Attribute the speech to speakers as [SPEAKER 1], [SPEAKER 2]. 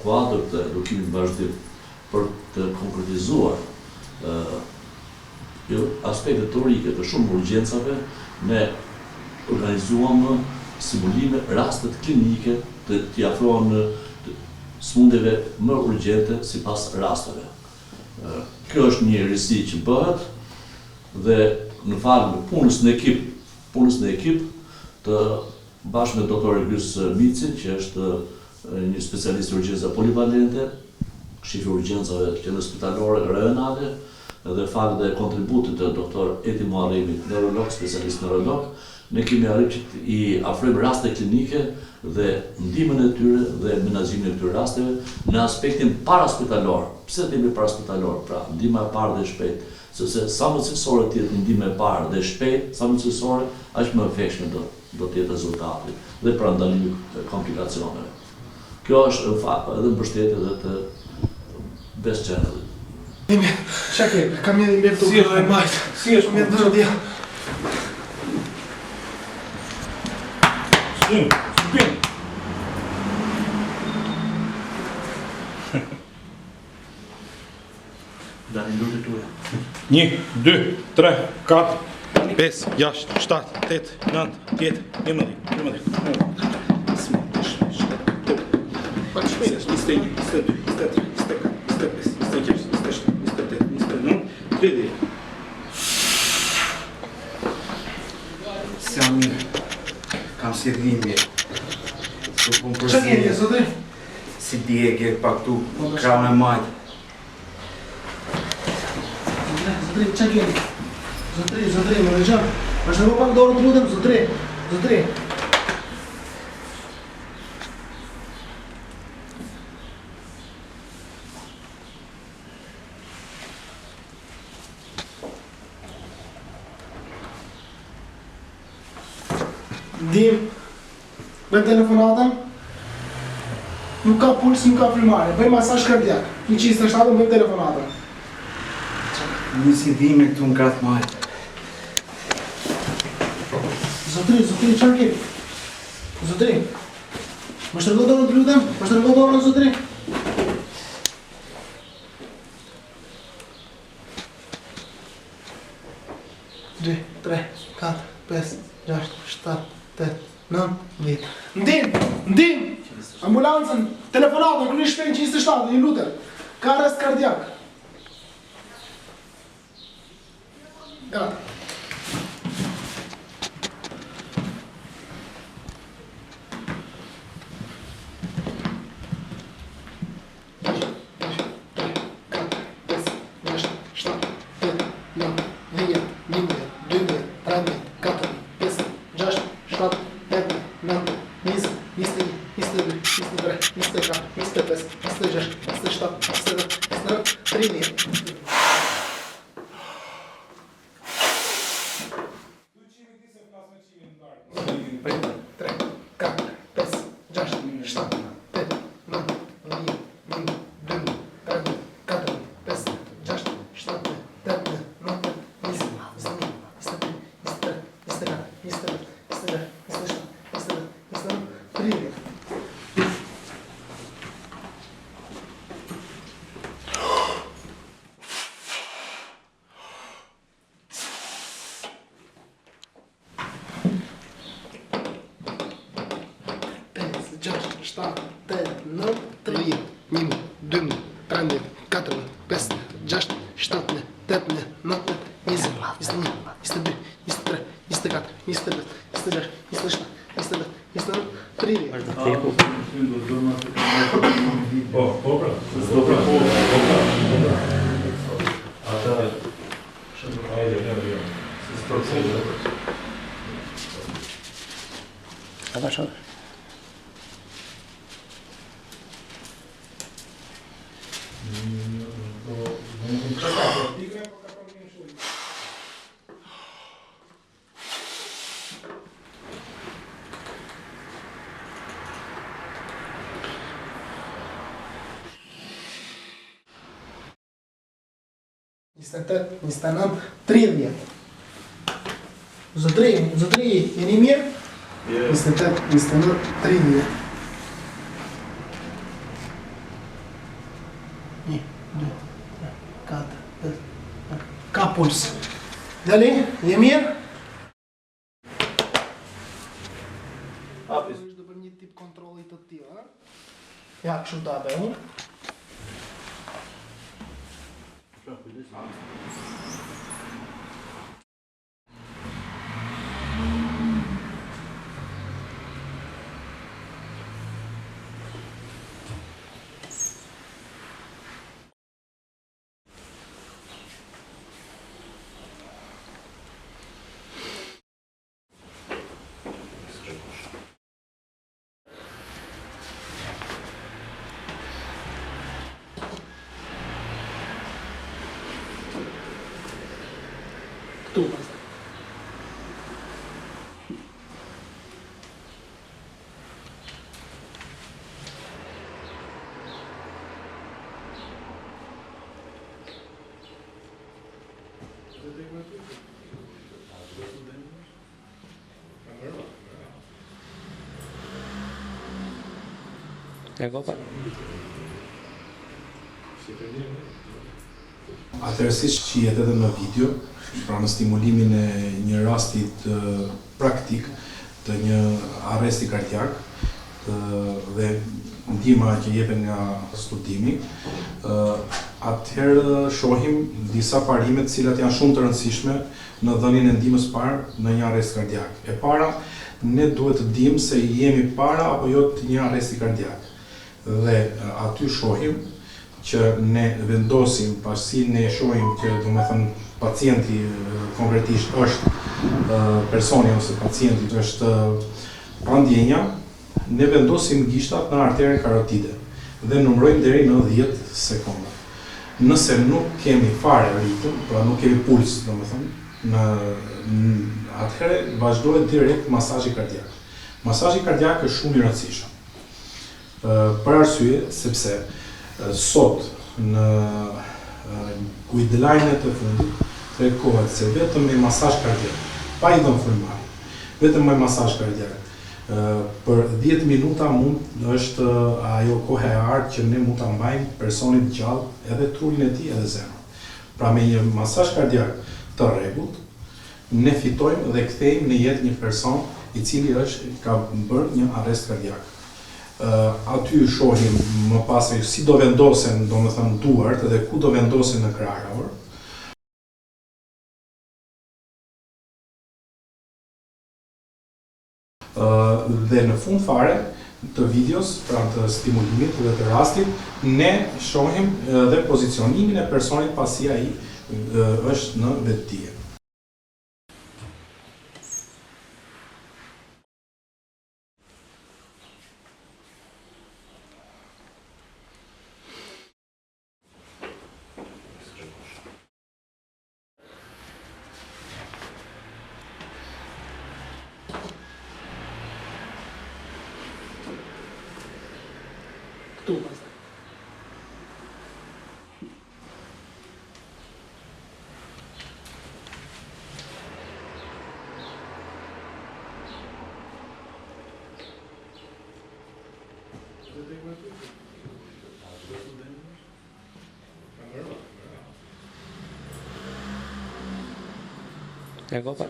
[SPEAKER 1] kuadër të edukimit vazhdim për të konkretizuar aspekte teorike të shumë urgjencave, ne organizuam simulime rastet klinike të afrohen në smundjeve më urgjente sipas rasteve. Kjo është një risi që bëhet dhe në fazën e punës në ekip të bashkë me doktor Ergjys Micin, që është një specialist i urgjenca polivalente, shifi urgjencave qendrës spitalore rajonale, dhe fakt dhe kontributit të doktor Eti Muharremi, neurolog, specialist neurolog, ne kemi arritur që i afrojmë raste klinike dhe ndihmën e tyre dhe menaxhimin e këtyre rasteve në aspektin paraspitalor. Pse themi paraspitalor? Pra, ndihma e parë dhe e shpejtë, sepse sa më cilësore të jetë ndihma e parë dhe e shpejtë, sa më cilësore, aq më efektshme do të jetë rezultati dhe pra ndalimi të komplikacioneve. Kjo është në fakt edhe mbështetje edhe të Best Channel.
[SPEAKER 2] Çake, kam një mirë të e majt.
[SPEAKER 3] Si është
[SPEAKER 2] mirë të dia.
[SPEAKER 3] Spin.
[SPEAKER 1] Dani lutje tuaja.
[SPEAKER 3] 1, 2, 3, 4, 5, 6, 7, 8, 9, 10, 11.
[SPEAKER 2] Pa shpejt.
[SPEAKER 3] 21, 22, 23, 24, 25, 26, 27, 28, 29, 30.
[SPEAKER 4] Jam mirë, kam si dhimbje.
[SPEAKER 2] Çka keni zotri?
[SPEAKER 4] Si djegje pa këtu, krahun e majt.
[SPEAKER 2] Zotri, çka keni? Zotri, më dëgjon. Vazhdo pak dorën të lutem, zotri. Dim, me telefonatën, nuk ka puls, nuk ka frymare, bëj masazh kardiak, 107 me telefonatën.
[SPEAKER 4] Një si dhimbje këtu në krah të majt.
[SPEAKER 2] Zotri, çfarë ke? Zotri, më shtrëngo dorën të lutem, më shtrëngo dorën, zotri. Dë, 3, 4, 5, 6, 7, 8, 9, 10. Ndim! Ambulancën, telefonatën, kryq shpejt 107, ju lutem. Ka arrest kardiak. Gati. Zotri, jeni mirë? 28, 29, 30. 1, 2, 3, 4, 5, 6. Ka puls. Dali, je mirë? Është të bërë një tip kontrolli të tillë, ha? Ja, kështu ta bëj unë. Këtu pastaj.
[SPEAKER 3] Atëherë siç shihet edhe në video, pra në stimulimin e një rastit praktik të një arresti kardiak dhe ndihma që jepet nga studimi, atëherë shohim disa parime të cilat janë shumë të rëndësishme në dhënien e ndihmës parë në një arrest kardiak. E para, ne duhet të dimë se jemi para apo jo të një arresti kardiak. Dhe aty shohim që ne vendosim, pasi ne shohim që pacienti konkretisht është personi ose pacienti është pa ndjenja, ne vendosim gishtat në arterën karotide dhe numërojmë deri në 10 sekonda. Nëse nuk kemi fare ritëm, pra nuk kemi puls, atëherë vazhdohet direkt masazhi kardiak. Masazhi kardiak është shumë i rëndësishëm. Për arsye sepse sot në guideline-et e fundit tregohet se vetëm me masazh kardiak, pa i dhënë frymëmarrje, vetëm me masazh kardiak, për 10 minuta mund është ajo kohë e artë që ne mund ta mbajmë personin gjallë edhe trurin e tij edhe zemrën. Pra me një masazh kardiak të rregullt, ne fitojmë dhe kthejmë në jetë një person i cili ka bërë një arrest kardiak. Aty shohim më pas si do vendosen, duart dhe ku do vendosen në krahëravër. Dhe në fund fare të videos, pra të stimulimit dhe të rastit, ne shohim dhe pozicionimin e personit pasi ai është në vetëdije.
[SPEAKER 2] Këtu pastaj.
[SPEAKER 5] Ecco qua.